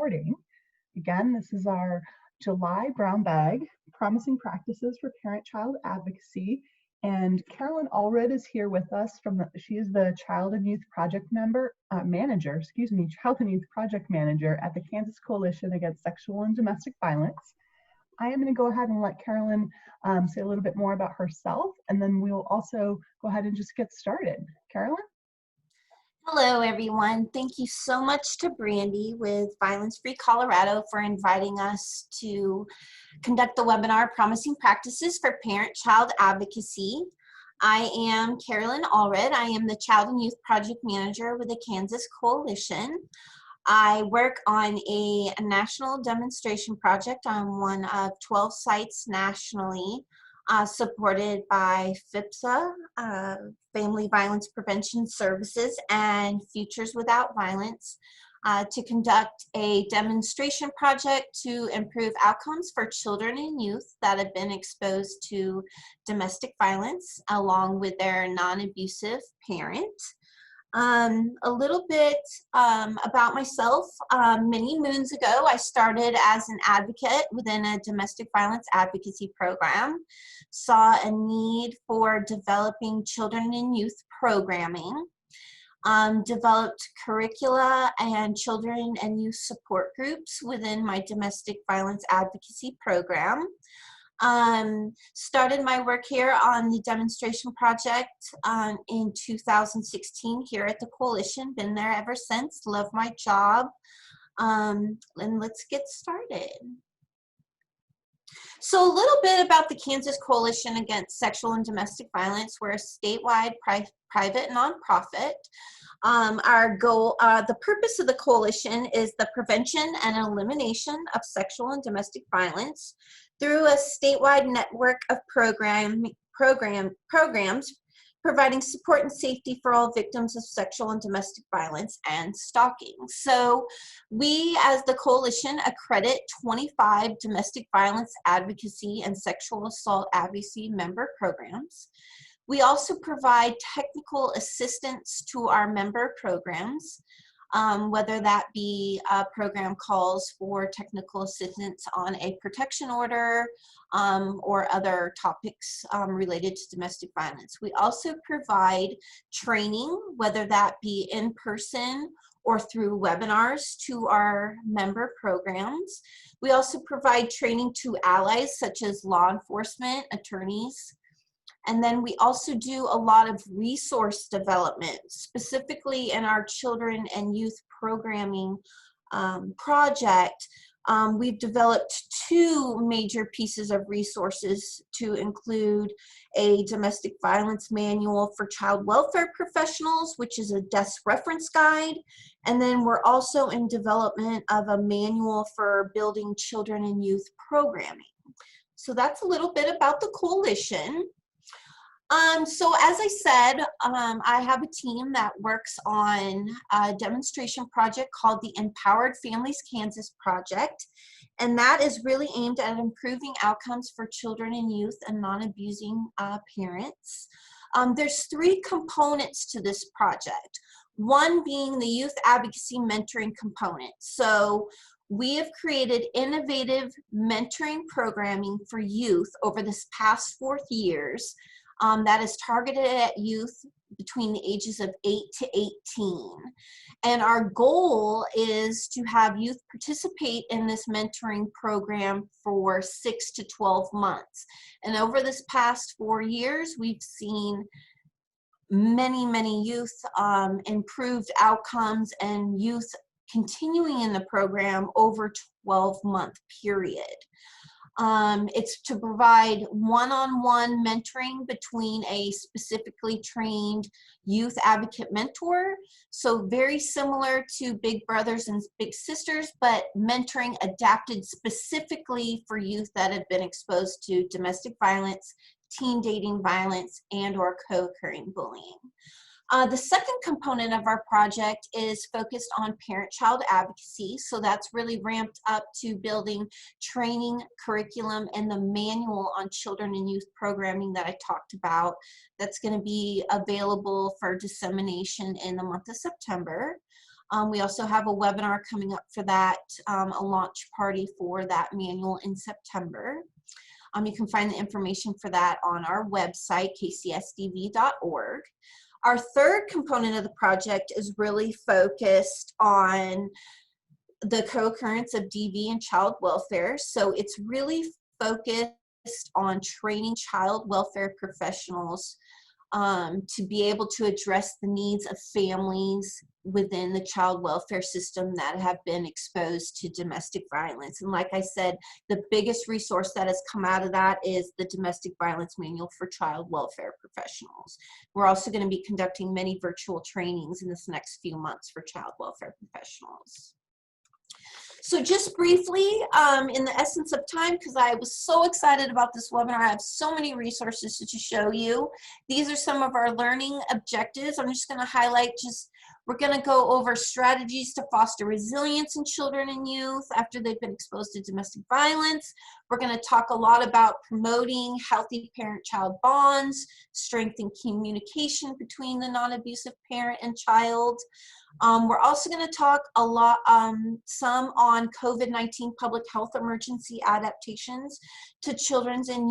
starting. Again, this is our July brown bag, Promising Practices for Parent-Child Advocacy. And Carolyn Allred is here with us she is the Child and Youth Project Manager at the Kansas Coalition Against Sexual and Domestic Violence. I am going to go ahead and let Carolyn say a little bit more about herself, and then we will also go ahead and just get started. Carolyn? Hello, everyone. Thank you so much to Brandy with Violence Free Colorado for inviting us to conduct the webinar, Promising Practices for Parent-Child Advocacy. I am Carolyn Allred. I am the Child and Youth Project Manager with the Kansas Coalition. I work on a national demonstration project on one of 12 sites nationally, supported by FIPSA, Family Violence Prevention Services, and Futures Without Violence, to conduct a demonstration project to improve outcomes for children and youth that have been exposed to domestic violence along with their non-abusive parent. A little bit about myself. Many moons ago, I started as an advocate within a domestic violence advocacy program, saw a need for developing children and youth programming, developed curricula and children and youth support groups within my domestic violence advocacy program. Started my work here on the demonstration project in 2016 here at the Coalition. Been there ever since. Love my job. And let's get started. So a little bit about the Kansas Coalition Against Sexual and Domestic Violence. We're a statewide private nonprofit. Our goal, the purpose of the coalition is the prevention and elimination of sexual and domestic violence through a statewide network of programs providing support and safety for all victims of sexual and domestic violence and stalking. So we, as the coalition, accredit 25 domestic violence advocacy and sexual assault advocacy member programs. We also provide technical assistance to our member programs, whether that be program calls for technical assistance on a protection order or other topics related to domestic violence. We also provide training, whether that be in person or through webinars, to our member programs. We also provide training to allies such as law enforcement, attorneys. And then we also do a lot of resource development, specifically in our children and youth programming project. We've developed two major pieces of resources to include a domestic violence manual for child welfare professionals, which is a desk reference guide. And then we're also in development of a manual for building children and youth programming. So that's a little bit about the coalition. So as I said, I have a team that works on a demonstration project called the Empowered Families Kansas Project, and that is really aimed at improving outcomes for children and youth and non-abusing parents. There's three components to this project, one being the youth advocacy mentoring component. So we have created innovative mentoring programming for youth over this past 4 years that is targeted at youth between the ages of 8 to 18. And our goal is to have youth participate in this mentoring program for 6 to 12 months. And over this past 4 years, we've seen many youth improved outcomes and youth continuing in the program over 12-month period. It's to provide one-on-one mentoring between a specifically trained youth advocate mentor. So very similar to Big Brothers and Big Sisters, but mentoring adapted specifically for youth that have been exposed to domestic violence, teen dating violence, and/or co-occurring bullying. The second component of our project is focused on parent-child advocacy. So that's really ramped up to building training, curriculum, and the manual on children and youth programming that I talked about. That's going to be available for dissemination in the month of September. We also have a webinar coming up for that, a launch party for that manual in September. You can find the information for that on our website, kcsdv.org. Our third component of the project is really focused on the co-occurrence of DV and child welfare. So it's really focused on training child welfare professionals to be able to address the needs of families within the child welfare system that have been exposed to domestic violence. And like I said, the biggest resource that has come out of that is the Domestic Violence Manual for Child Welfare Professionals. We're also going to be conducting many virtual trainings in this next few months for child welfare professionals. So just briefly, in the essence of time, because I was so excited about this webinar, I have so many resources to show you. These are some of our learning objectives. I'm just going to highlight we're going to go over strategies to foster resilience in children and youth after they've been exposed to domestic violence. We're going to talk a lot about promoting healthy parent-child bonds, strengthening communication between the non-abusive parent and child. We're also going to talk a lot, some on COVID-19 public health emergency adaptations to children and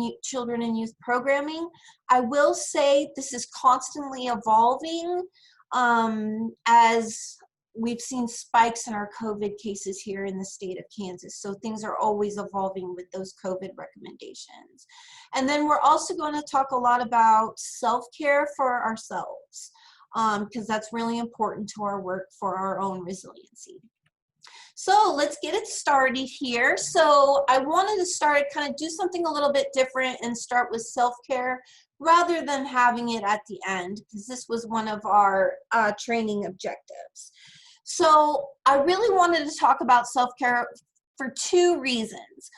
youth programming. I will say this is constantly evolving as we've seen spikes in our COVID cases here in the state of Kansas. So things are always evolving with those COVID recommendations. And then we're also going to talk a lot about self-care for ourselves, because that's really important to our work for our own resiliency. So let's get it started here. So I wanted to kind of do something a little bit different and start with self-care rather than having it at the end, because this was one of our training objectives. So I really wanted to talk about self-care for two reasons.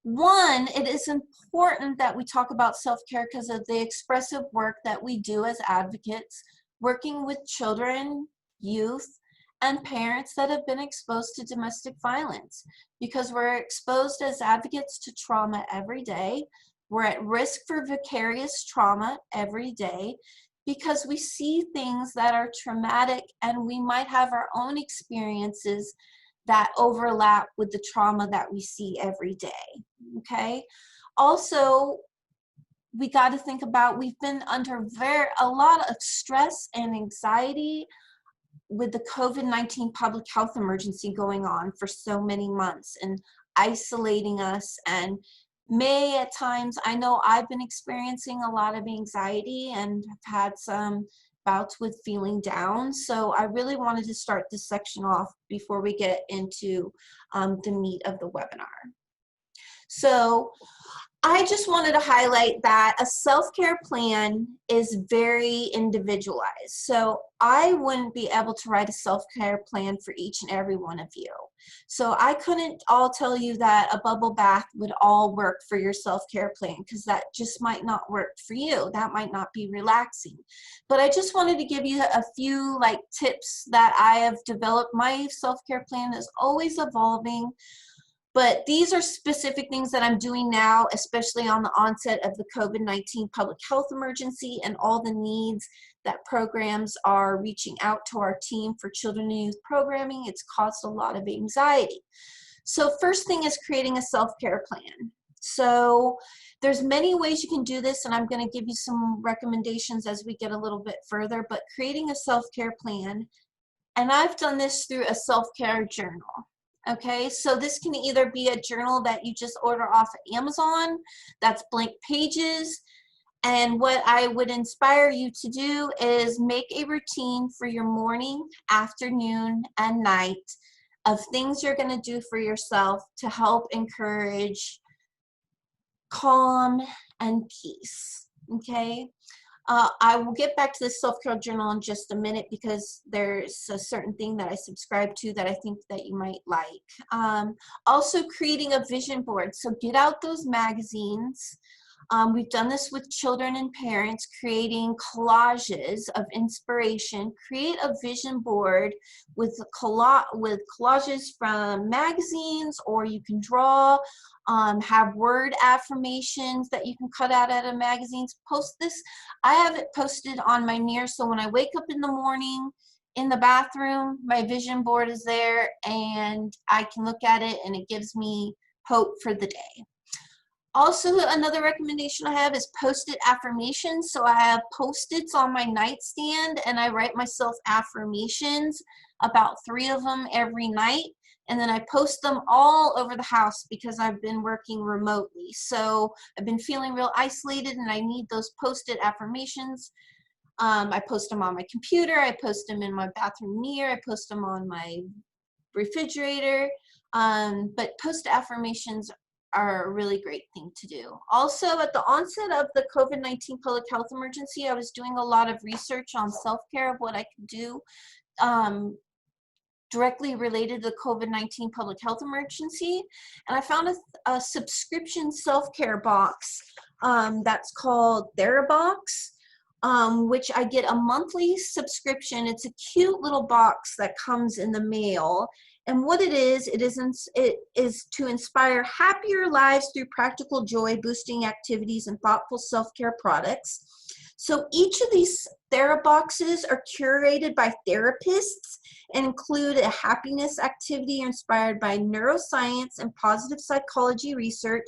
One, it is important that we talk about self-care because of the expressive work that we do as advocates, working with children, youth, and parents that have been exposed to domestic violence, because we're exposed as advocates to trauma every day. We're at risk for vicarious trauma every day because we see things that are traumatic and we might have our own experiences that overlap with the trauma that we see every day, okay? Also, we got to think about, we've been under a lot of stress and anxiety with the COVID-19 public health emergency going on for so many months and isolating us, and at times, I know I've been experiencing a lot of anxiety and have had some bouts with feeling down. So I really wanted to start this section off before we get into the meat of the webinar. So I just wanted to highlight that a self-care plan is very individualized. So I wouldn't be able to write a self-care plan for each and every one of you. So I couldn't all tell you that a bubble bath would all work for your self-care plan, because that just might not work for you. That might not be relaxing. But I just wanted to give you a few tips that I have developed. My self-care plan is always evolving. But these are specific things that I'm doing now, especially on the onset of the COVID-19 public health emergency and all the needs that programs are reaching out to our team for children and youth programming. It's caused a lot of anxiety. So first thing is creating a self-care plan. So there's many ways you can do this, and I'm going to give you some recommendations as we get a little bit further, but creating a self-care plan, and I've done this through a self-care journal. Okay, so this can either be a journal that you just order off of Amazon, that's blank pages, and what I would inspire you to do is make a routine for your morning, afternoon, and night of things you're going to do for yourself to help encourage calm and peace, okay? I will get back to the self-care journal in just a minute because there's a certain thing that I subscribe to that I think that you might like. Also creating a vision board. So get out those magazines. We've done this with children and parents, creating collages of inspiration. Create a vision board with collages from magazines, or you can draw. Have word affirmations that you can cut out of magazines. Post this. I have it posted on my mirror, so when I wake up in the morning in the bathroom. My vision board is there, and I can look at it, and it gives me hope for the day. Also, another recommendation I have is post-it affirmations. So I have post-its on my nightstand, and I write myself affirmations, about 3 of them every night. And then I post them all over the house because I've been working remotely. So I've been feeling real isolated, and I need those post-it affirmations. I post them on my computer. I post them in my bathroom mirror. I post them on my refrigerator. But post-it affirmations are a really great thing to do. Also, at the onset of the COVID-19 public health emergency, I was doing a lot of research on self-care of what I could do directly related to the COVID-19 public health emergency. And I found a subscription self-care box that's called TheraBox, which I get a monthly subscription. It's a cute little box that comes in the mail. And what it is to inspire happier lives through practical joy, boosting activities, and thoughtful self-care products. So each of these TheraBoxes are curated by therapists and include a happiness activity inspired by neuroscience and positive psychology research.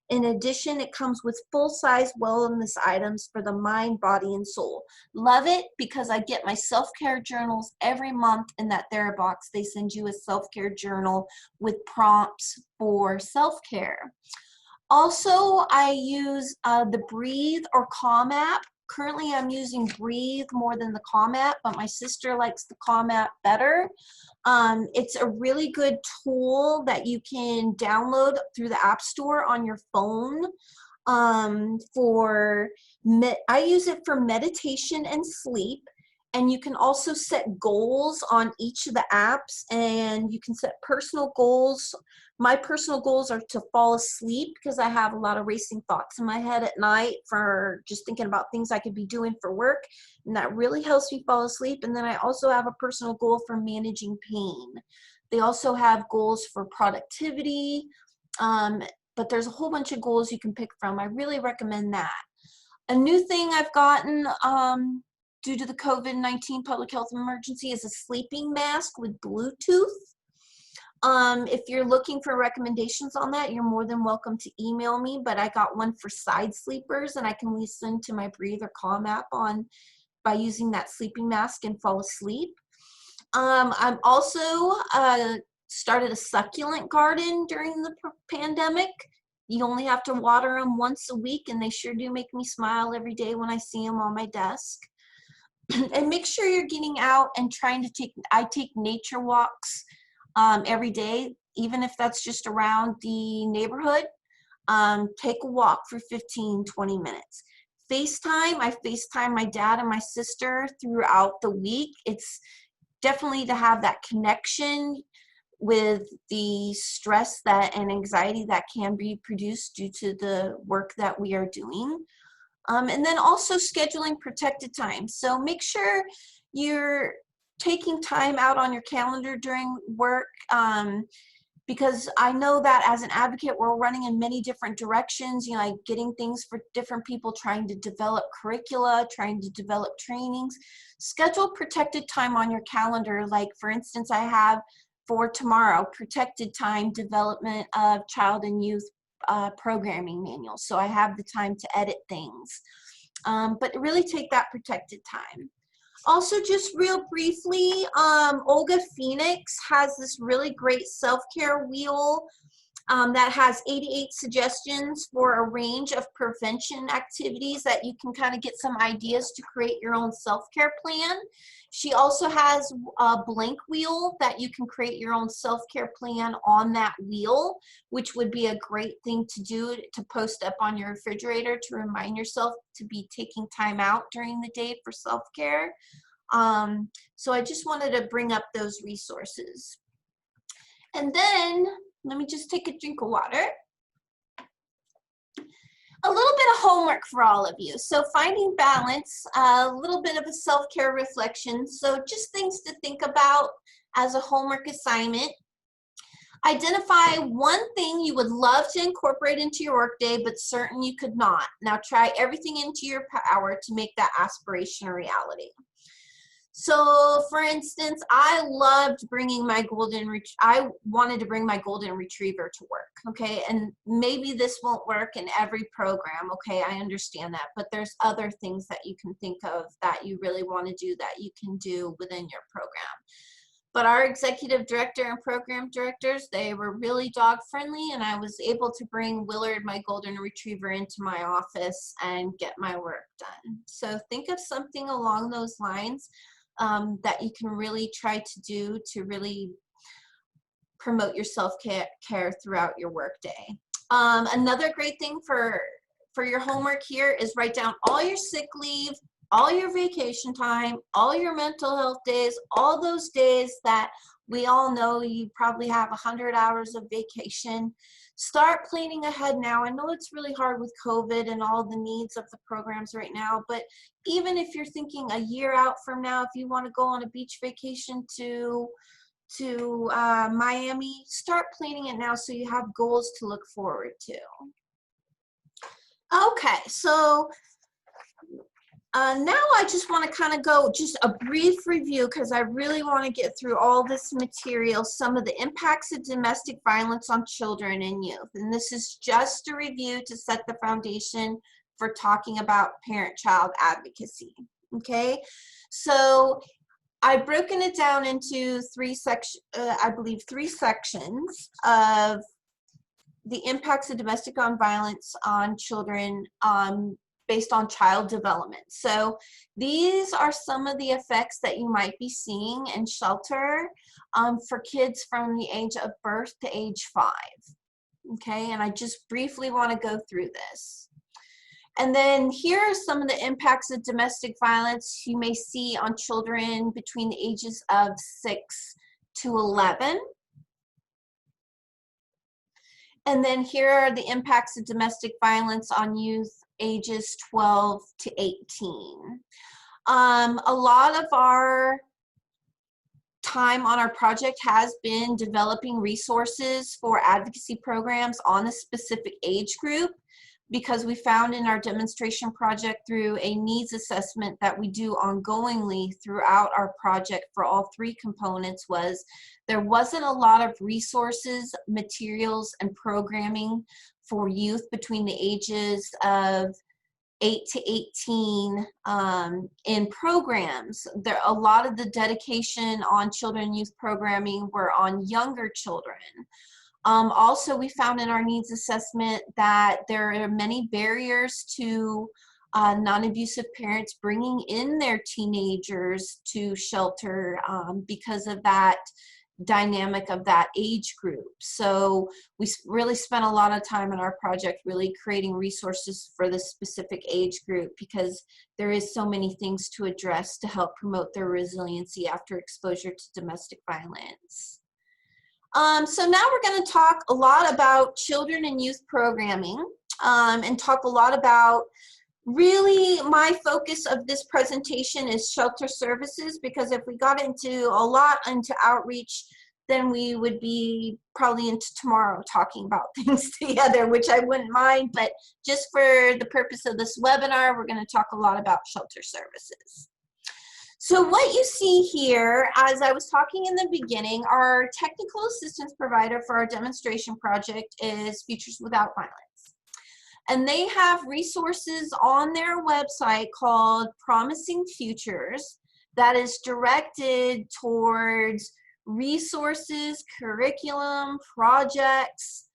In addition, it comes with full-size wellness items for the mind, body, and soul. Love it because I get my self-care journals every month in that TheraBox. They send you a self-care journal with prompts for self-care. Also, I use the Breathe or Calm app. Currently, I'm using Breathe more than the Calm app, but my sister likes the Calm app better. It's a really good tool that you can download through the App Store on your phone. I use it for meditation and sleep. And you can also set goals on each of the apps, and you can set personal goals. My personal goals are to fall asleep because I have a lot of racing thoughts in my head at night for just thinking about things I could be doing for work, and that really helps me fall asleep. And then I also have a personal goal for managing pain. They also have goals for productivity, but there's a whole bunch of goals you can pick from. I really recommend that. A new thing I've gotten due to the COVID-19 public health emergency is a sleeping mask with Bluetooth. If you're looking for recommendations on that, you're more than welcome to email me, but I got one for side sleepers, and I can listen to my Breathe or Calm app by using that sleeping mask and fall asleep. I'm also started a succulent garden during the pandemic. You only have to water them once a week, and they sure do make me smile every day when I see them on my desk. And make sure you're getting out and I take nature walks every day, even if that's just around the neighborhood. Take a walk for 15, 20 minutes. I FaceTime my dad and my sister throughout the week. It's definitely to have that connection with the stress and anxiety that can be produced due to the work that we are doing. And then also scheduling protected time. So make sure you're taking time out on your calendar during work, because I know that as an advocate, we're running in many different directions, like getting things for different people, trying to develop curricula, trying to develop trainings. Schedule protected time on your calendar. Like, for instance, I have for tomorrow, protected time development of child and youth programming manuals. So I have the time to edit things, but really take that protected time. Also, just real briefly, Olga Phoenix has this really great self-care wheel that has 88 suggestions for a range of prevention activities that you can kind of get some ideas to create your own self-care plan. She also has a blank wheel that you can create your own self-care plan on that wheel, which would be a great thing to do to post up on your refrigerator to remind yourself to be taking time out during the day for self-care. So I just wanted to bring up those resources. And then, let me just take a drink of water. A little bit of homework for all of you. So finding balance, a little bit of a self-care reflection. So just things to think about as a homework assignment. Identify one thing you would love to incorporate into your workday, but certain you could not. Now try everything into your power to make that aspiration a reality. So for instance, I loved bringing my I wanted to bring my golden retriever to work, okay? And maybe this won't work in every program, okay? I understand that, but there's other things that you can think of that you really want to do that you can do within your program. But our executive director and program directors, they were really dog friendly, and I was able to bring Willard, my golden retriever, into my office and get my work done. So think of something along those lines that you can really try to do to really promote your self-care throughout your workday. Another great thing for your homework here is write down all your sick leave, all your vacation time, all your mental health days, all those days that we all know you probably have 100 hours of vacation. Start planning ahead now. I know it's really hard with COVID and all the needs of the programs right now, but even if you're thinking a year out from now, if you want to go on a beach vacation to Miami, start planning it now so you have goals to look forward to. Okay, so now I just want to kind of go just a brief review because I really want to get through all this material, some of the impacts of domestic violence on children and youth. And this is just a review to set the foundation for talking about parent-child advocacy, okay? So I've broken it down into three sections of the impacts of domestic violence on children based on child development. So these are some of the effects that you might be seeing in shelter for kids from the age of birth to age 5. Okay, and I just briefly want to go through this. And then here are some of the impacts of domestic violence you may see on children between the ages of 6 to 11. And then here are the impacts of domestic violence on youth ages 12 to 18. A lot of our time on our project has been developing resources for advocacy programs on a specific age group, because we found in our demonstration project through a needs assessment that we do ongoingly throughout our project for all 3 components was there wasn't a lot of resources, materials, and programming for youth between the ages of 8 to 18 in programs. A lot of the dedication on children and youth programming were on younger children. Also, we found in our needs assessment that there are many barriers to non-abusive parents bringing in their teenagers to shelter because of that dynamic of that age group. So we really spent a lot of time in our project really creating resources for this specific age group, because there is so many things to address to help promote their resiliency after exposure to domestic violence. So now we're going to talk a lot about children and youth programming and talk a lot about, really my focus of this presentation is shelter services, because if we got into a lot into outreach, then we would be probably into tomorrow talking about things together, which I wouldn't mind, but just for the purpose of this webinar, we're going to talk a lot about shelter services. So what you see here, as I was talking in the beginning, our technical assistance provider for our demonstration project is Futures Without Violence. And they have resources on their website called Promising Futures that is directed towards resources, curriculum, projects,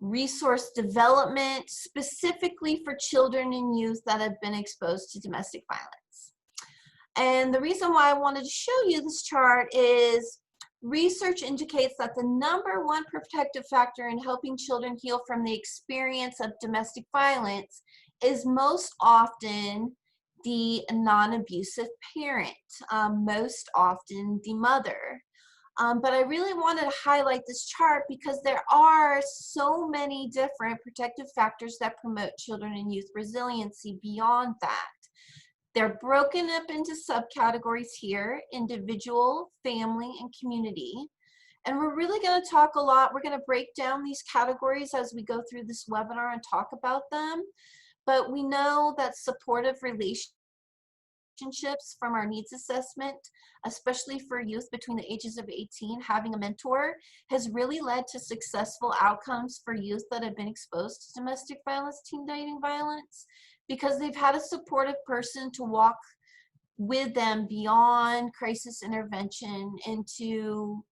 resource development, specifically for children and youth that have been exposed to domestic violence. And the reason why I wanted to show you this chart is research indicates that the #1 protective factor in helping children heal from the experience of domestic violence is most often the non-abusive parent, most often the mother. But I really wanted to highlight this chart because there are so many different protective factors that promote children and youth resiliency beyond that. They're broken up into subcategories here: individual, family, and community. And we're really going to talk a lot. We're going to break down these categories as we go through this webinar and talk about them. But we know that supportive relationships relationships from our needs assessment, especially for youth between the ages of 18. Having a mentor has really led to successful outcomes for youth that have been exposed to domestic violence, teen dating violence, because they've had a supportive person to walk with them beyond crisis intervention into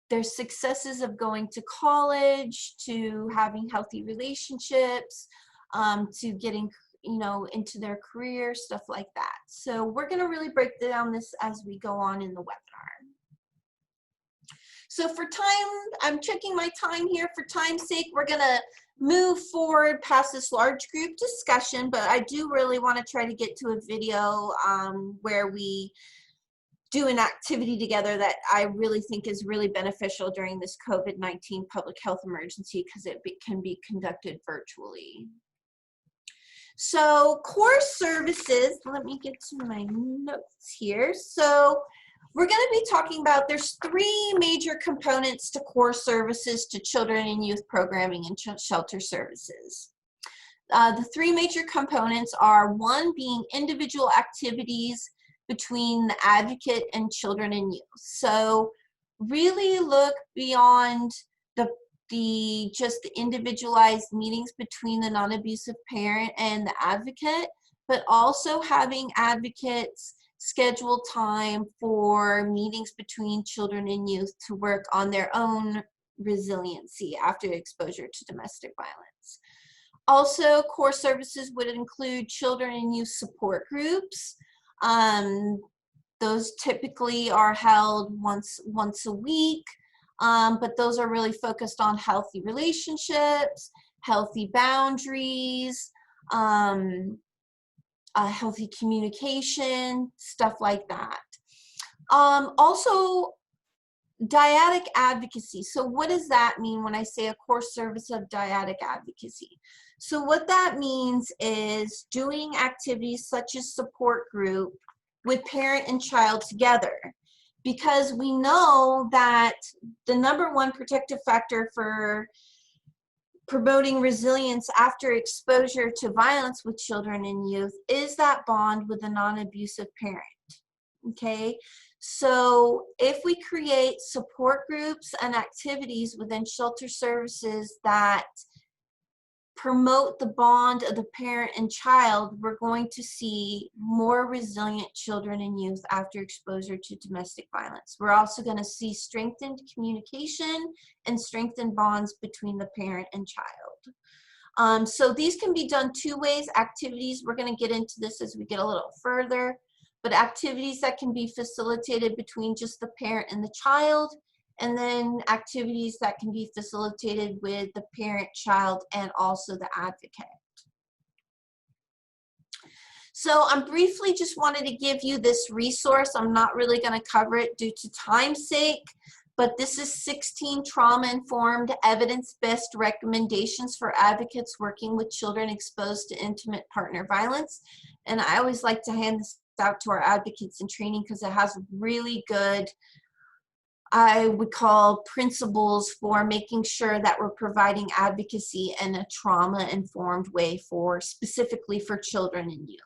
their successes of going to college, to having healthy relationships, to getting, you know, into their career, stuff like that. So we're going to really break down this as we go on in the webinar. So for time, I'm checking my time here. For time's sake, we're going to move forward past this large group discussion, but I do really want to try to get to a video where we do an activity together that I really think is really beneficial during this COVID-19 public health emergency, because it can be conducted virtually. So core services, let me get to my notes here. So we're going to be talking about, there's 3 major components to core services to children and youth programming and shelter services. The 3 major components are, 1 being individual activities between the advocate and children and youth. So really look beyond just the individualized meetings between the non-abusive parent and the advocate, but also having advocates schedule time for meetings between children and youth to work on their own resiliency after exposure to domestic violence. Also, core services would include children and youth support groups. Those typically are held once a week, but those are really focused on healthy relationships, healthy boundaries, healthy communication, stuff like that. Also, dyadic advocacy. So what does that mean when I say a core service of dyadic advocacy? So what that means is doing activities such as support group with parent and child together, because we know that the #1 protective factor for promoting resilience after exposure to violence with children and youth is that bond with a non-abusive parent. Okay, so if we create support groups and activities within shelter services that promote the bond of the parent and child, we're going to see more resilient children and youth after exposure to domestic violence. We're also going to see strengthened communication and strengthened bonds between the parent and child. So these can be done 2 ways. Activities, we're going to get into this as we get a little further, but activities that can be facilitated between just the parent and the child, and then activities that can be facilitated with the parent, child, and also the advocate. So I briefly just wanted to give you this resource. I'm not really going to cover it due to time's sake, but this is 16 trauma-informed, evidence-based recommendations for advocates working with children exposed to intimate partner violence. And I always like to hand this out to our advocates in training because it has really good, I would call, principles for making sure that we're providing advocacy in a trauma-informed way specifically for children and youth.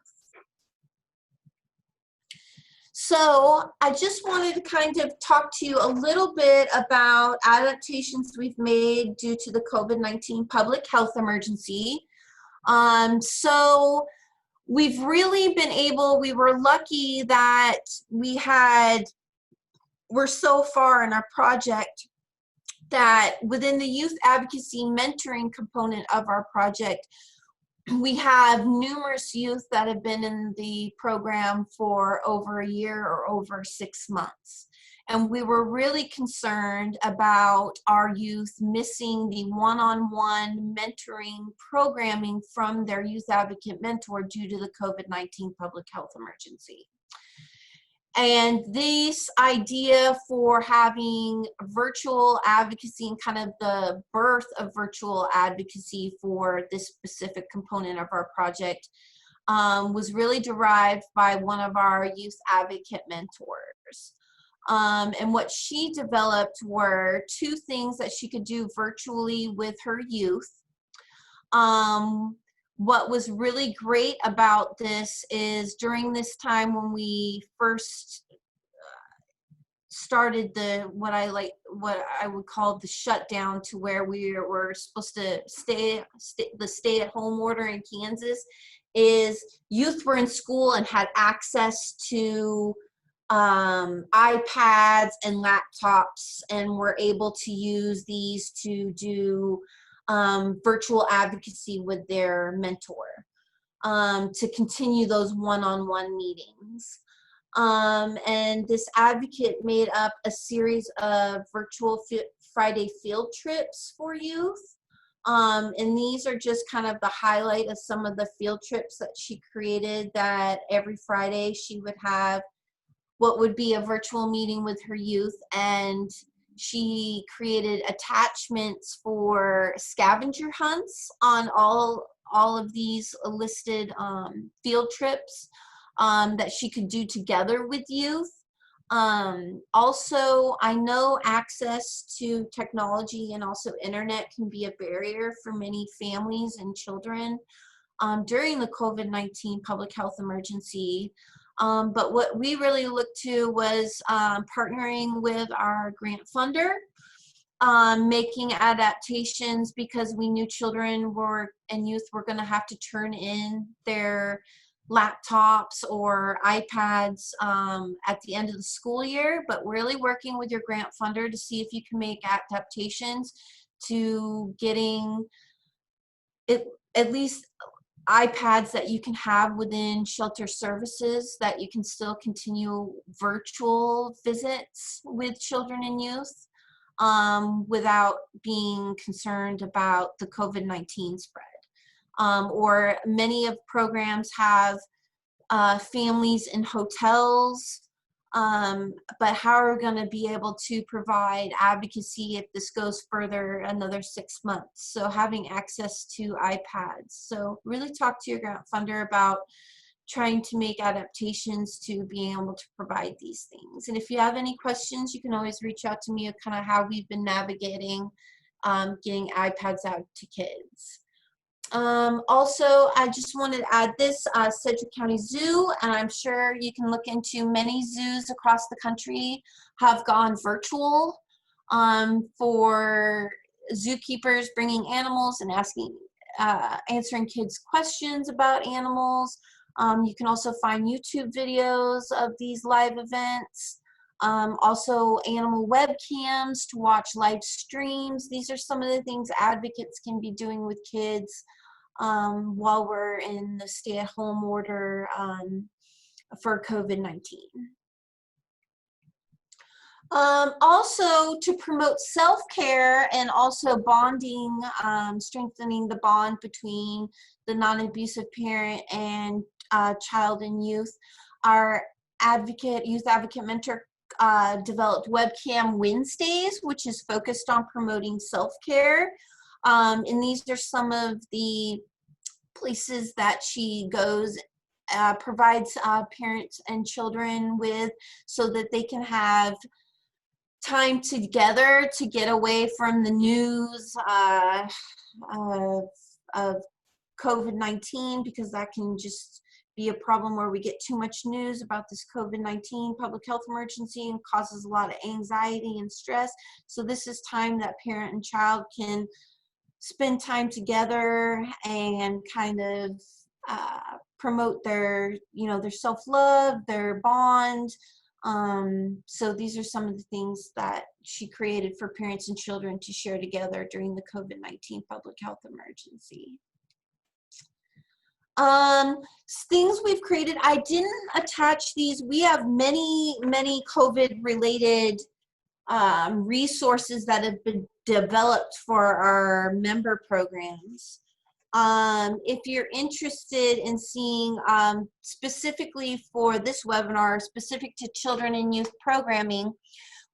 So I just wanted to kind of talk to you a little bit about adaptations we've made due to the COVID-19 public health emergency. So we've really been able, we were lucky that we're so far in our project that within the youth advocacy mentoring component of our project, we have numerous youth that have been in the program for over a year or over 6 months. And we were really concerned about our youth missing the one-on-one mentoring programming from their youth advocate mentor due to the COVID-19 public health emergency. And this idea for having virtual advocacy and kind of the birth of virtual advocacy for this specific component of our project was really derived by one of our youth advocate mentors. And what she developed were 2 things that she could do virtually with her youth. what was really great about this is during this time when we first started what I would call the shutdown, to where we were supposed to the stay-at-home order in Kansas, is youth were in school and had access to iPads and laptops, and were able to use these to do virtual advocacy with their mentor, to continue those one-on-one meetings. And this advocate made up a series of virtual Friday field trips for youth. And these are just kind of the highlight of some of the field trips that she created, that every Friday she would have what would be a virtual meeting with her youth, and she created attachments for scavenger hunts on all of these listed field trips that she could do together with youth. Also, I know access to technology and also internet can be a barrier for many families and children during the COVID-19 public health emergency. But what we really looked to was partnering with our grant funder, making adaptations, because we knew children and youth were going to have to turn in their laptops or iPads at the end of the school year, but really working with your grant funder to see if you can make adaptations to getting at least iPads that you can have within shelter services, that you can still continue virtual visits with children and youth without being concerned about the COVID-19 spread. Or many of programs have families in hotels, but how are we going to be able to provide advocacy if this goes further another 6 months? So having access to iPads. So really talk to your grant funder about trying to make adaptations to being able to provide these things. And if you have any questions, you can always reach out to me of kind of how we've been navigating getting iPads out to kids. Also, I just wanted to add this, Sedgwick County Zoo, and I'm sure you can look into many zoos across the country have gone virtual for zookeepers bringing animals and answering kids' questions about animals. You can also find YouTube videos of these live events. Also animal webcams to watch live streams. These are some of the things advocates can be doing with kids while we're in the stay-at-home order for COVID-19. Also to promote self-care and also bonding, strengthening the bond between the non-abusive parent and child and youth, our youth advocate mentor developed Webcam Wednesdays, which is focused on promoting self-care. And these are some of the places that she goes, provides parents and children with, so that they can have time together to get away from the news of COVID-19, because that can just be a problem where we get too much news about this COVID-19 public health emergency and causes a lot of anxiety and stress. So this is time that parent and child can spend time together and kind of promote their, their self-love, their bond. So these are some of the things that she created for parents and children to share together during the COVID-19 public health emergency. Things we've created, I didn't attach these. We have many COVID related resources that have been developed for our member programs. If you're interested in seeing specifically for this webinar, specific to children and youth programming,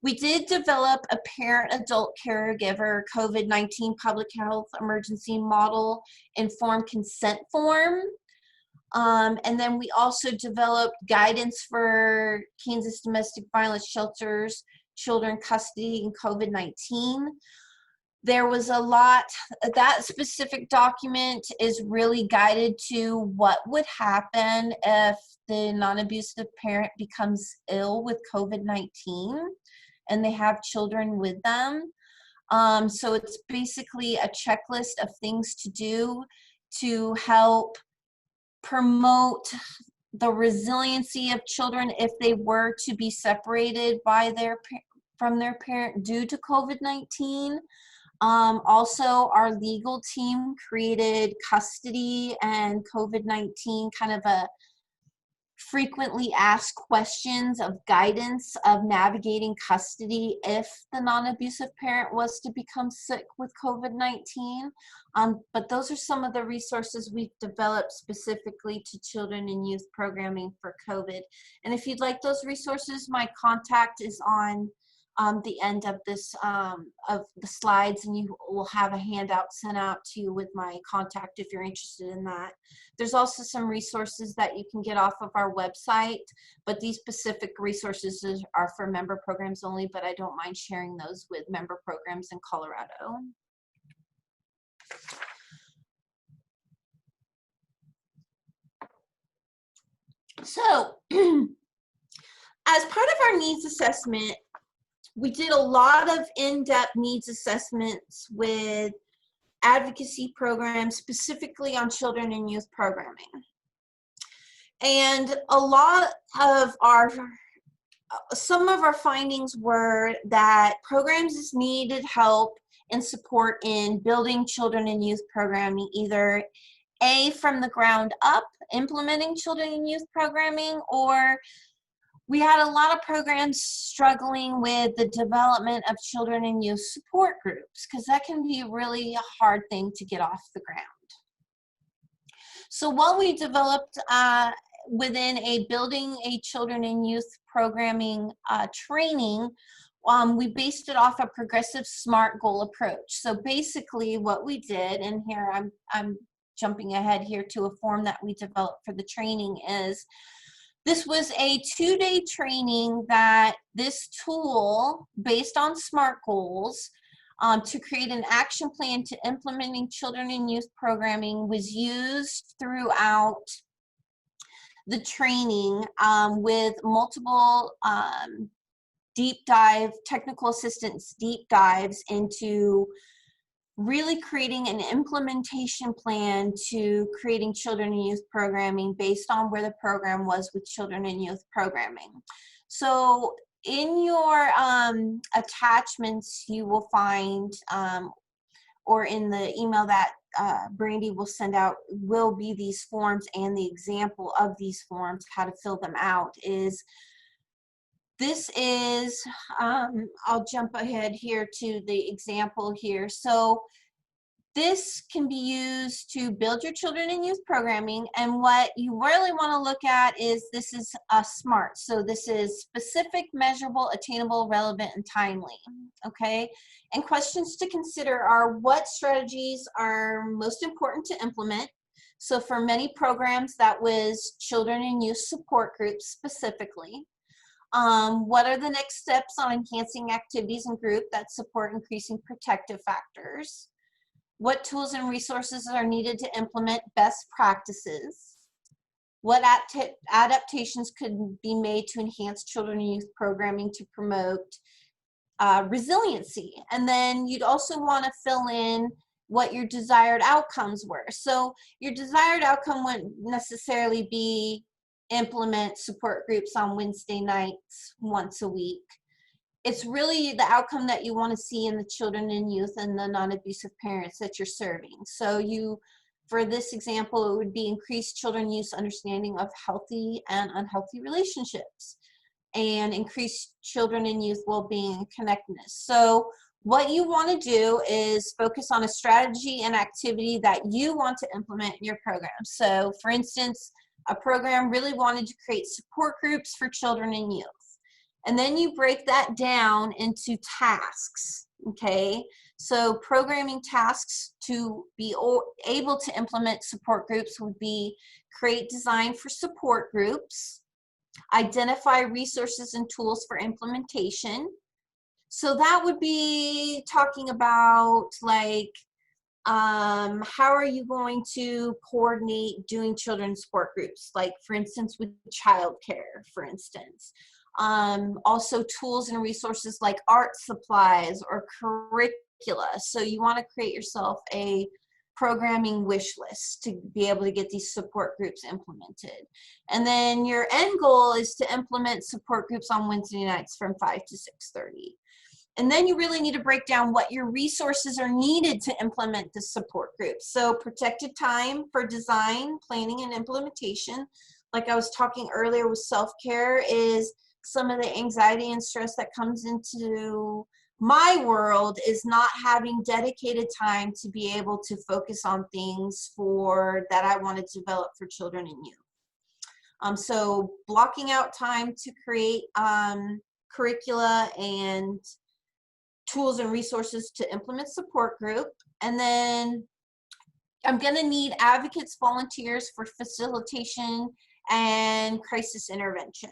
we did develop a parent-adult caregiver COVID-19 public health emergency model informed consent form. And then we also developed guidance for Kansas domestic violence shelters, children custody, and COVID-19. There was a lot, that specific document is really guided to what would happen if the non-abusive parent becomes ill with COVID-19 and they have children with them. So it's basically a checklist of things to do to help promote the resiliency of children if they were to be separated by from their parent due to COVID-19. Also, our legal team created custody and COVID-19 kind of a frequently asked questions of guidance of navigating custody if the non-abusive parent was to become sick with COVID-19. But those are some of the resources we've developed specifically to children and youth programming for COVID. And if you'd like those resources, my contact is on the end of this of the slides, and you will have a handout sent out to you with my contact if you're interested in that. There's also some resources that you can get off of our website, but these specific resources are for member programs only, but I don't mind sharing those with member programs in Colorado. So as part of our needs assessment, we did a lot of in-depth needs assessments with advocacy programs, specifically on children and youth programming. And some of our findings were that programs needed help and support in building children and youth programming, either A, from the ground up, implementing children and youth programming, or we had a lot of programs struggling with the development of children and youth support groups, because that can be really a hard thing to get off the ground. So what we developed within a building a children and youth programming training, we based it off a progressive SMART goal approach. So basically what we did, and here I'm jumping ahead here to a form that we developed for the training, is this was a 2-day training that this tool, based on SMART goals, to create an action plan to implementing children and youth programming, was used throughout the training with multiple deep dive, technical assistance deep dives into really creating an implementation plan to creating children and youth programming based on where the program was with children and youth programming. So in your attachments, you will find, or in the email that Brandy will send out, will be these forms and the example of these forms, how to fill them out. This is, I'll jump ahead here to the example here. So this can be used to build your children and youth programming, and what you really want to look at is, this is a SMART. So this is specific, measurable, attainable, relevant, and timely, okay? And questions to consider are, what strategies are most important to implement? So for many programs, that was children and youth support groups specifically. What are the next steps on enhancing activities in group that support increasing protective factors? What tools and resources are needed to implement best practices? What adaptations could be made to enhance children and youth programming to promote resiliency? And then you'd also want to fill in what your desired outcomes were. So your desired outcome wouldn't necessarily be implement support groups on Wednesday nights once a week. It's really the outcome that you want to see in the children and youth and the non-abusive parents that you're serving. So for this example, it would be increased children and youth's understanding of healthy and unhealthy relationships, and increased children and youth well-being and connectedness. So what you want to do is focus on a strategy and activity that you want to implement in your program. So for instance, a program really wanted to create support groups for children and youth. And then you break that down into tasks, okay? So programming tasks to be able to implement support groups would be: create design for support groups, identify resources and tools for implementation, So that would be talking about like, how are you going to coordinate doing children's support groups? Like for instance, with childcare, for instance. Also tools and resources like art supplies or curricula. So you want to create yourself a programming wish list to be able to get these support groups implemented. And then your end goal is to implement support groups on Wednesday nights from 5 to 6:30. And then you really need to break down what your resources are needed to implement the support groups. So protected time for design, planning, and implementation. Like I was talking earlier with self-care, is some of the anxiety and stress that comes into my world is not having dedicated time to be able to focus on things that I want to develop for children and youth. So blocking out time to create curricula and tools and resources to implement support group. And then I'm going to need advocates, volunteers for facilitation and crisis intervention.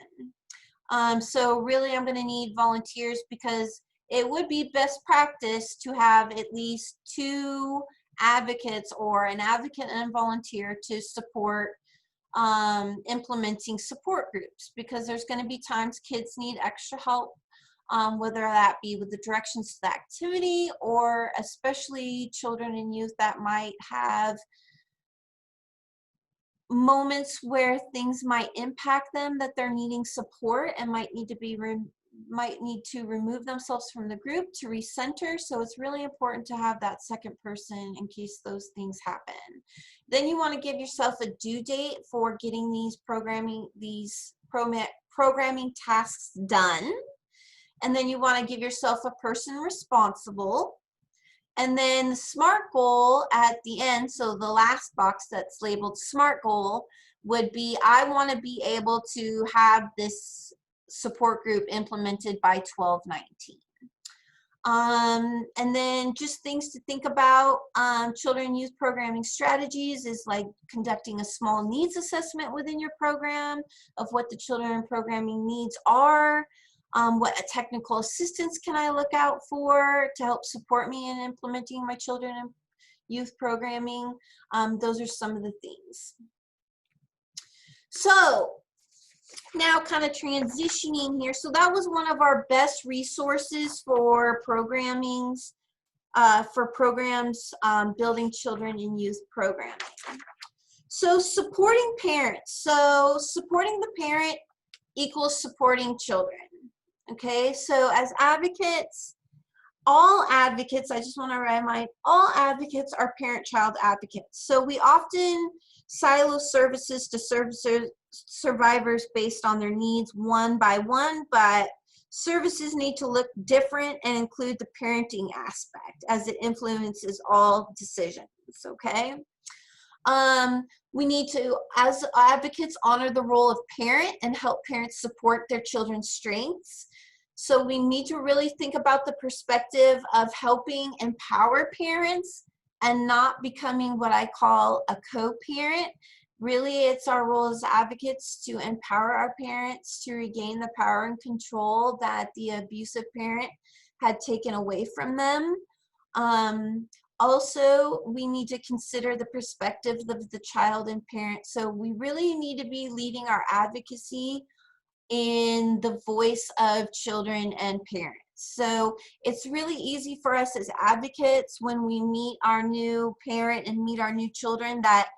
So really I'm going to need volunteers because it would be best practice to have at least 2 advocates or an advocate and a volunteer to support implementing support groups, because there's going to be times kids need extra help, whether that be with the directions to the activity, or especially children and youth that might have moments where things might impact them, that they're needing support and might need to remove themselves from the group to recenter. So it's really important to have that second person in case those things happen. Then you want to give yourself a due date for getting these programming tasks done. And then you want to give yourself a person responsible. And then the SMART goal at the end, so the last box that's labeled SMART goal would be, I want to be able to have this support group implemented by 12/19. And then just things to think about, children and youth programming strategies is like conducting a small needs assessment within your program of what the children and programming needs are. What technical assistance can I look out for to help support me in implementing my children and youth programming? Those are some of the things. So now kind of transitioning here. So that was one of our best resources for programs building children and youth programming. So supporting parents. So supporting the parent equals supporting children. Okay, so as advocates, all advocates, I just want to remind, all advocates are parent-child advocates. So we often silo services to survivors based on their needs one by one, but services need to look different and include the parenting aspect as it influences all decisions, okay? We need to, as advocates, honor the role of parent and help parents support their children's strengths. So we need to really think about the perspective of helping empower parents and not becoming what I call a co-parent. Really, it's our role as advocates to empower our parents to regain the power and control that the abusive parent had taken away from them. Also, we need to consider the perspective of the child and parent. So we really need to be leading our advocacy in the voice of children and parents. So it's really easy for us as advocates when we meet our new parent and meet our new children that,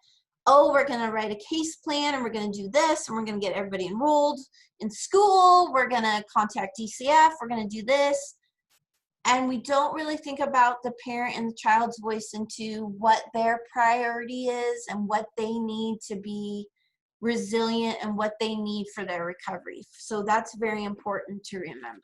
oh, we're going to write a case plan and we're going to do this and we're going to get everybody enrolled in school. We're going to contact DCF. We're going to do this. And we don't really think about the parent and the child's voice into what their priority is and what they need to be resilient and what they need for their recovery. So that's very important to remember.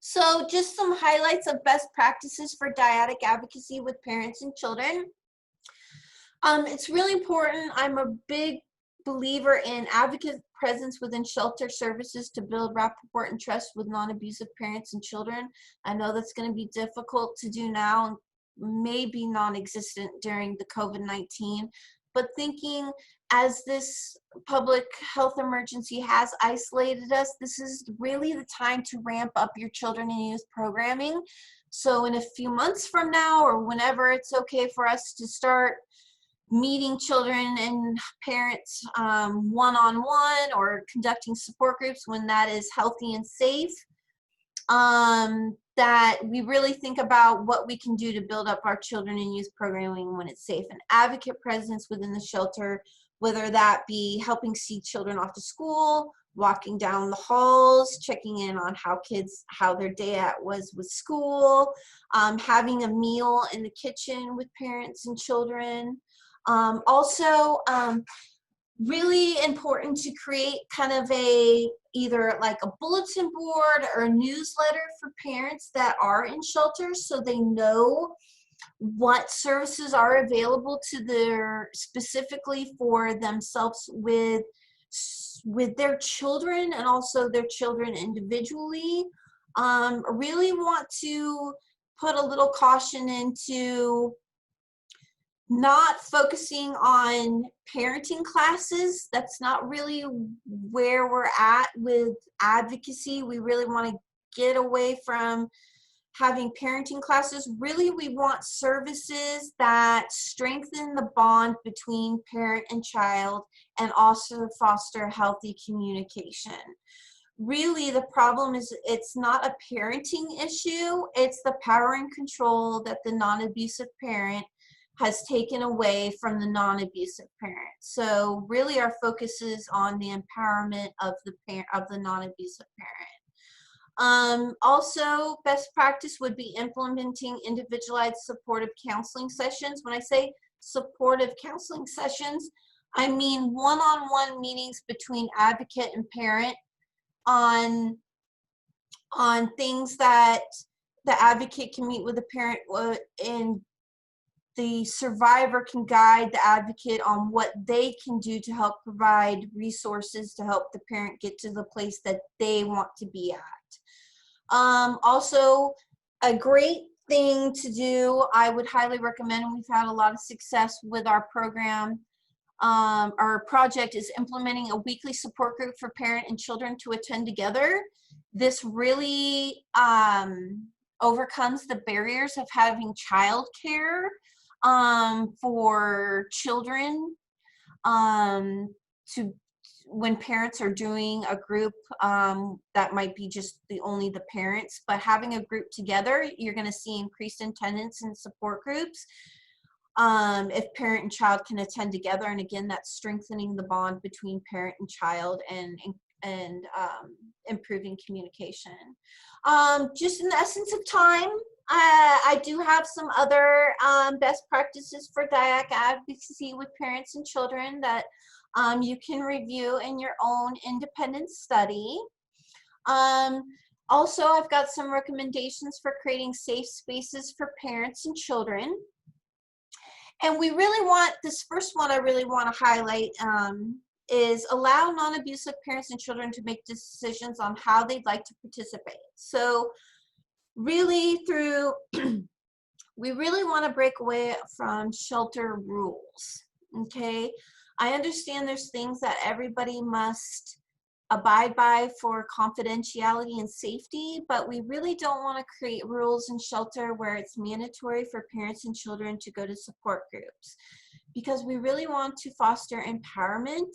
So just some highlights of best practices for dyadic advocacy with parents and children. It's really important. I'm a big believer in advocate presence within shelter services to build rapport and trust with non-abusive parents and children. I know that's going to be difficult to do now and maybe non-existent during the COVID-19, but thinking as this public health emergency has isolated us, this is really the time to ramp up your children and youth programming. So in a few months from now, or whenever it's okay for us to start meeting children and parents one-on-one, or conducting support groups when that is healthy and safe, that we really think about what we can do to build up our children and youth programming when it's safe. An advocate presence within the shelter, whether that be helping see children off to school, walking down the halls, checking in on how their day was with school, having a meal in the kitchen with parents and children. Also, really important to create kind of either like a bulletin board or a newsletter for parents that are in shelters, so they know what services are available to specifically for themselves with their children, and also their children individually. Really want to put a little caution into not focusing on parenting classes. That's not really where we're at with advocacy. We really want to get away from having parenting classes. Really, we want services that strengthen the bond between parent and child and also foster healthy communication. Really, the problem is it's not a parenting issue, it's the power and control that the non-abusive parent has taken away from the non-abusive parent. So really our focus is on the empowerment of the non-abusive parent. Also, best practice would be implementing individualized supportive counseling sessions. When I say supportive counseling sessions, I mean one-on-one meetings between advocate and parent on things that the advocate can meet with the parent, and the survivor can guide the advocate on what they can do to help provide resources to help the parent get to the place that they want to be at. Also, a great thing to do, I would highly recommend, and we've had a lot of success with our program, our project, is implementing a weekly support group for parent and children to attend together. This really overcomes the barriers of having childcare for children, when parents are doing a group that might be just only the parents, but having a group together, you're going to see increased attendance in support groups if parent and child can attend together. And again, that's strengthening the bond between parent and child and improving communication. Just in the essence of time, I do have some other best practices for DIAC advocacy with parents and children that you can review in your own independent study. Also, I've got some recommendations for creating safe spaces for parents and children. And we really want, this first one I really want to highlight is allow non-abusive parents and children to make decisions on how they'd like to participate. So really we really want to break away from shelter rules, okay? I understand there's things that everybody must abide by for confidentiality and safety, but we really don't want to create rules in shelter where it's mandatory for parents and children to go to support groups, because we really want to foster empowerment,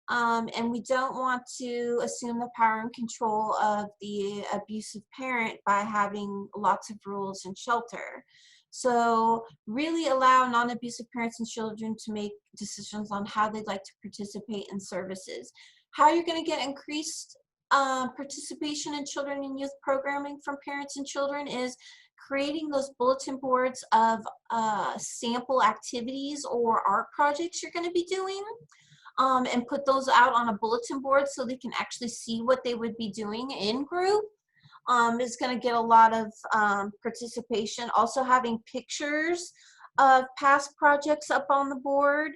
and we don't want to assume the power and control of the abusive parent by having lots of rules in shelter. So really allow non-abusive parents and children to make decisions on how they'd like to participate in services. How you're going to get increased participation in children and youth programming from parents and children is creating those bulletin boards of sample activities or art projects you're going to be doing, and put those out on a bulletin board so they can actually see what they would be doing in group. Is going to get a lot of participation. Also having pictures of past projects up on the board,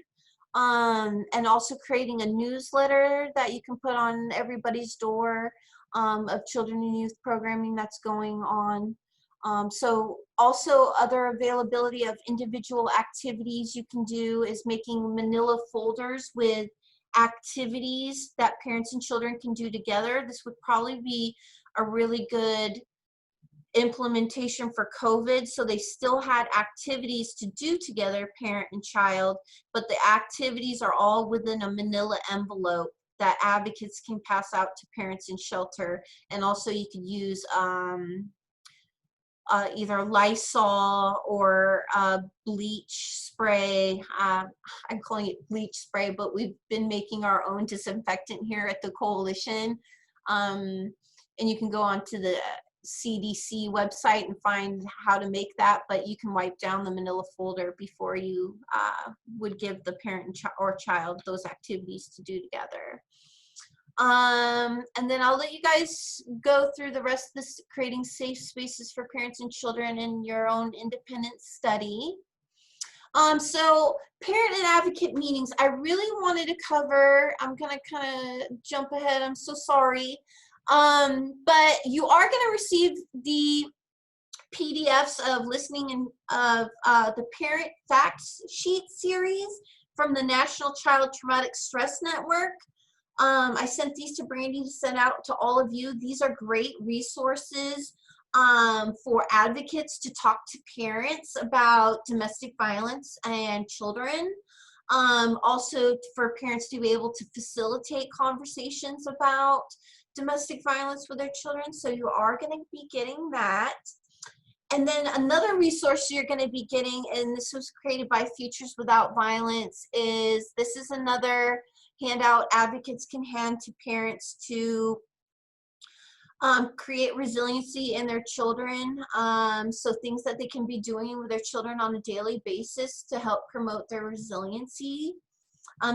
and also creating a newsletter that you can put on everybody's door of children and youth programming that's going on. So also other availability of individual activities you can do is making manila folders with activities that parents and children can do together. This would probably be a really good implementation for COVID. So they still had activities to do together, parent and child, but the activities are all within a manila envelope that advocates can pass out to parents in shelter. And also you could use either Lysol or bleach spray. I'm calling it bleach spray, but we've been making our own disinfectant here at the coalition. And you can go onto the CDC website and find how to make that, but you can wipe down the manila folder before you would give the parent or child those activities to do together. And then I'll let you guys go through the rest of this, creating safe spaces for parents and children in your own independent study. So parent and advocate meetings, I really wanted to cover, I'm gonna kind of jump ahead, I'm so sorry. But you are gonna receive the PDFs of listening and of the parent facts sheet series from the National Child Traumatic Stress Network. I sent these to Brandy to send out to all of you. These are great resources for advocates to talk to parents about domestic violence and children. Also for parents to be able to facilitate conversations about domestic violence with their children. So you are going to be getting that. And then another resource you're going to be getting, and this was created by Futures Without Violence, is this is another handout advocates can hand to parents to create resiliency in their children. So things that they can be doing with their children on a daily basis to help promote their resiliency.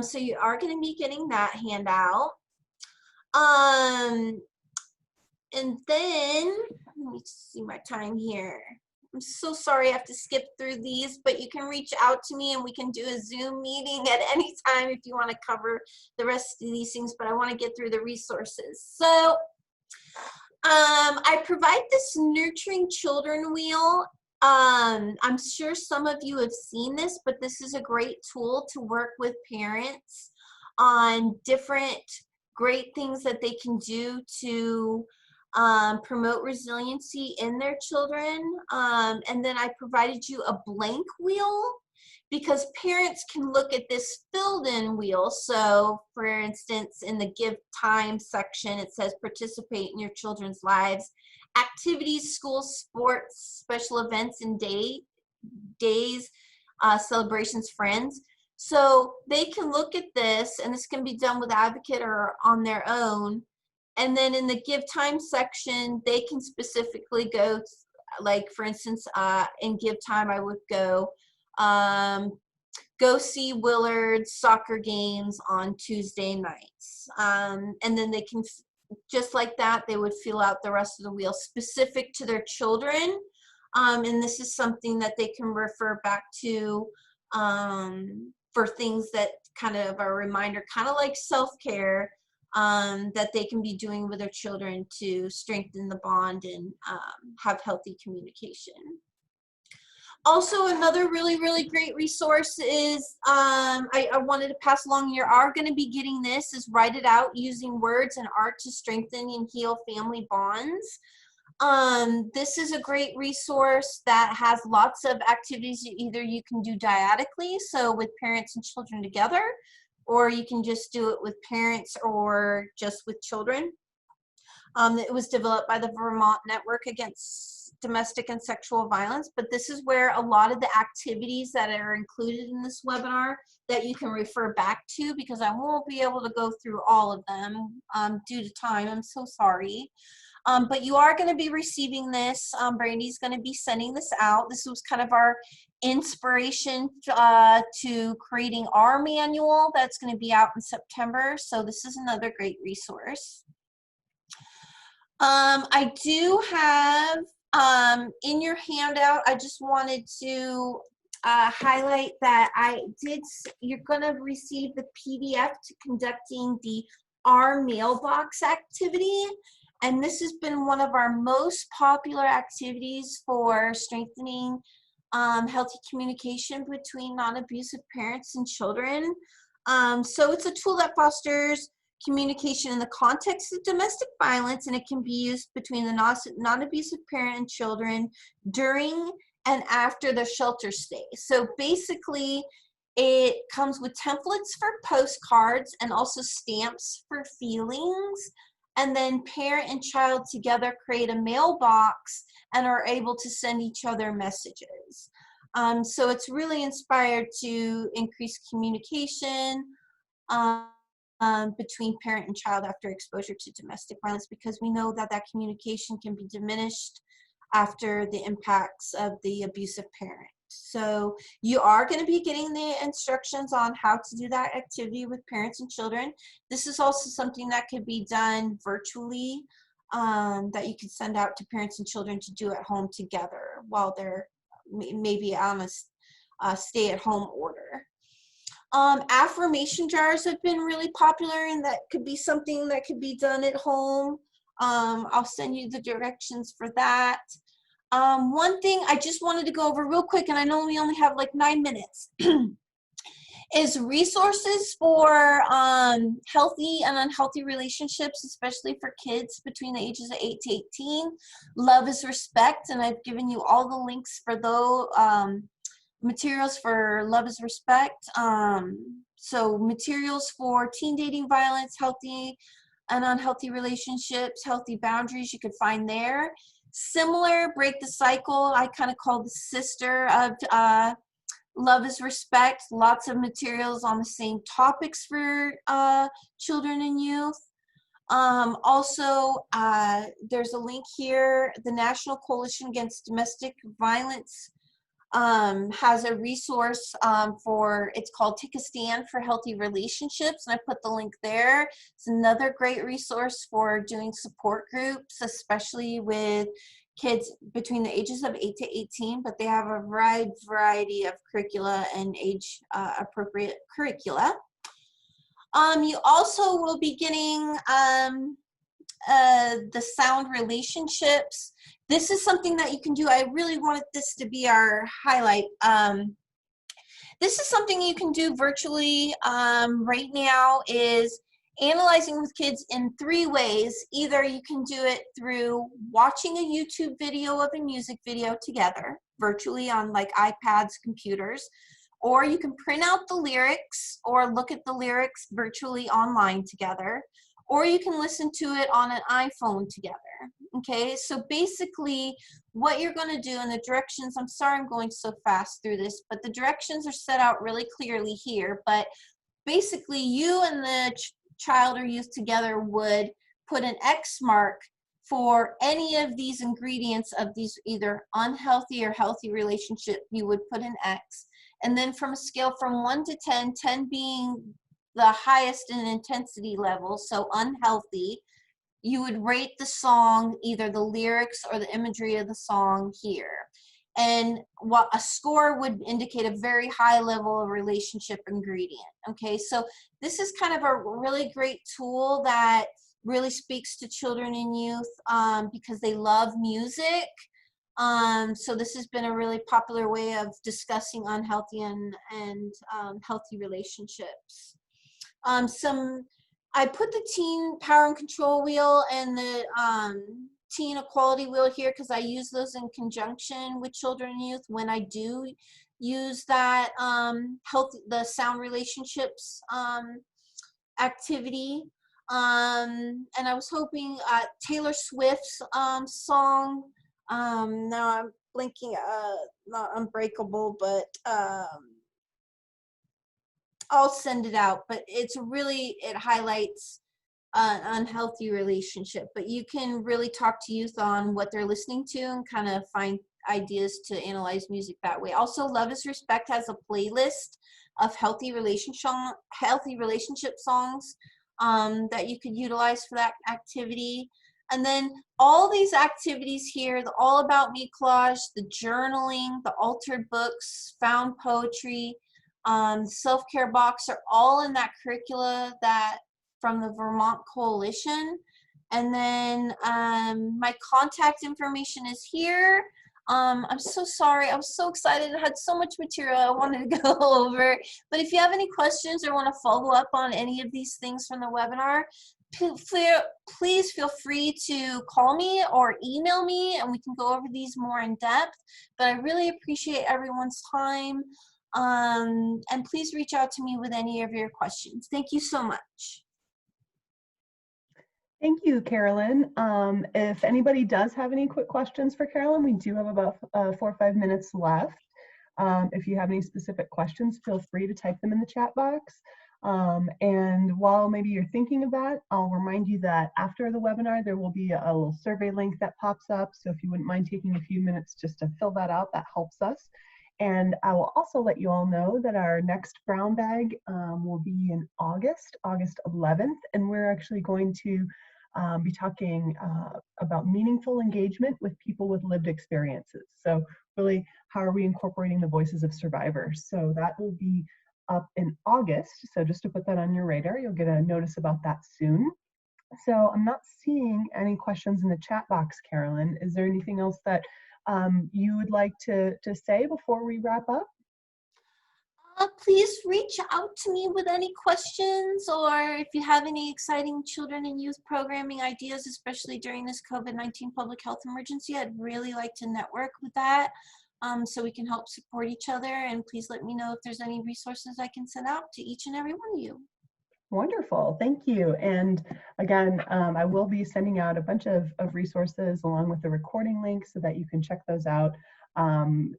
So you are going to be getting that handout. And then, let me see my time here. I'm so sorry I have to skip through these, but you can reach out to me and we can do a Zoom meeting at any time if you want to cover the rest of these things, but I want to get through the resources. So I provide this Nurturing Children Wheel. I'm sure some of you have seen this, but this is a great tool to work with parents on different great things that they can do to promote resiliency in their children. And then I provided you a blank wheel because parents can look at this filled-in wheel. So for instance, in the Give Time section, it says participate in your children's lives, activities, schools, sports, special events and days, celebrations, friends. So they can look at this, and this can be done with advocate or on their own. And then in the Give Time section, they can specifically go, like for instance, in Give Time, I would go see Willard's soccer games on Tuesday nights. And then they can, just like that, they would fill out the rest of the wheel specific to their children. And this is something that they can refer back to for things that kind of a reminder, kind of like self-care, that they can be doing with their children to strengthen the bond and have healthy communication. Also, another really, really great resource is, I wanted to pass along, you are going to be getting this, is Write It Out, Using Words and Art to Strengthen and Heal Family Bonds. This is a great resource that has lots of activities either you can do dyadically, so with parents and children together, or you can just do it with parents or just with children. It was developed by the Vermont Network Against Domestic and Sexual Violence, but this is where a lot of the activities that are included in this webinar that you can refer back to, because I won't be able to go through all of them due to time. I'm so sorry. But you are going to be receiving this. Brandy's going to be sending this out. This was kind of our inspiration to creating our manual that's going to be out in September. So this is another great resource. I do have in your handout, I just wanted to highlight that you're going to receive the PDF to conducting the Our Mailbox activity. And this has been one of our most popular activities for strengthening healthy communication between non-abusive parents and children. So it's a tool that fosters communication in the context of domestic violence, and it can be used between the non-abusive parent and children during and after the shelter stay. So basically, it comes with templates for postcards and also stamps for feelings. And then parent and child together create a mailbox and are able to send each other messages. So it's really inspired to increase communication between parent and child after exposure to domestic violence, because we know that that communication can be diminished after the impacts of the abusive parent. So you are going to be getting the instructions on how to do that activity with parents and children. This is also something that could be done virtually, that you could send out to parents and children to do at home together while they're maybe on a stay-at-home order. Affirmation jars have been really popular, and that could be something that could be done at home. I'll send you the directions for that. One thing I just wanted to go over real quick, and I know we only have like 9 minutes, is resources for healthy and unhealthy relationships, especially for kids between the ages of 8 to 18. Love is Respect, and I've given you all the links for those materials for Love is Respect. So materials for teen dating violence, healthy and unhealthy relationships, healthy boundaries, you could find there. Similar, Break the Cycle, I kind of call the sister of Love is Respect. Lots of materials on the same topics for children and youth. Also, there's a link here. The National Coalition Against Domestic Violence has a resource it's called Take a Stand for Healthy Relationships, and I put the link there. It's another great resource for doing support groups, especially with kids between the ages of 8 to 18, but they have a variety of curricula and age appropriate curricula. You also will be getting the sound relationships. This is something that you can do. I really wanted this to be our highlight. This is something you can do virtually right now, is analyzing with kids in 3 ways. Either you can do it through watching a YouTube video of a music video together virtually on like iPads, computers, or you can print out the lyrics or look at the lyrics virtually online together, or you can listen to it on an iPhone together. Okay, so basically what you're going to do, and the directions, I'm sorry I'm going so fast through this, but the directions are set out really clearly here. But basically you and the child or youth together would put an X mark for any of these ingredients of these either unhealthy or healthy relationship. You would put an X, and then from a scale from 1 to 10, 10 being the highest in intensity level, so unhealthy, you would rate the song, either the lyrics or the imagery of the song here. And what a score would indicate a very high level of relationship ingredient. Okay, so this is kind of a really great tool that really speaks to children and youth because they love music. So this has been a really popular way of discussing unhealthy and healthy relationships. I put the teen power and control wheel and the teen equality wheel here because I use those in conjunction with children and youth when I do use that the sound relationships activity. And I was hoping Taylor Swift's song, now I'm blinking, not Unbreakable, but I'll send it out, but it highlights an unhealthy relationship, but you can really talk to youth on what they're listening to and kind of find ideas to analyze music that way. Also, Love is Respect has a playlist of healthy relationship songs that you could utilize for that activity. And then all these activities here, the All About Me collage, the journaling, the altered books, found poetry, self-care box are all in that curricula that from the Vermont Coalition. And then my contact information is here. I'm so sorry. I was so excited. I had so much material I wanted to go over. But if you have any questions or want to follow up on any of these things from the webinar, please feel free to call me or email me, and we can go over these more in depth. But I really appreciate everyone's time. And please reach out to me with any of your questions. Thank you so much. Thank you, Carolyn. If anybody does have any quick questions for Carolyn, we do have about 4 or 5 minutes left. If you have any specific questions, feel free to type them in the chat box. And while maybe you're thinking of that, I'll remind you that after the webinar, there will be a little survey link that pops up. So if you wouldn't mind taking a few minutes just to fill that out, that helps us. And I will also let you all know that our next brown bag will be in August 11th. And we're actually going to be talking about meaningful engagement with people with lived experiences. So really, how are we incorporating the voices of survivors? So that will be up in August. So just to put that on your radar, you'll get a notice about that soon. So I'm not seeing any questions in the chat box, Carolyn. Is there anything else that you would like to say before we wrap up? Please reach out to me with any questions, or if you have any exciting children and youth programming ideas, especially during this COVID-19 public health emergency. I'd really like to network with that so we can help support each other. And please let me know if there's any resources I can send out to each and every one of you. Wonderful, thank you. And again, I will be sending out a bunch of resources along with the recording links so that you can check those out.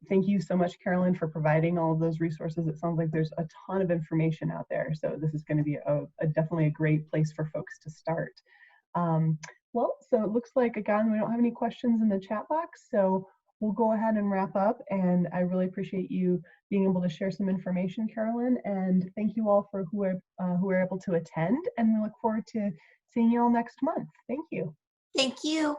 Thank you so much, Carolyn, for providing all of those resources. It sounds like there's a ton of information out there. So this is going to be definitely a great place for folks to start. Well, so it looks like, again, we don't have any questions in the chat box. So we'll go ahead and wrap up. And I really appreciate you being able to share some information, Carolyn. And thank you all for who are able to attend. And we look forward to seeing you all next month. Thank you. Thank you.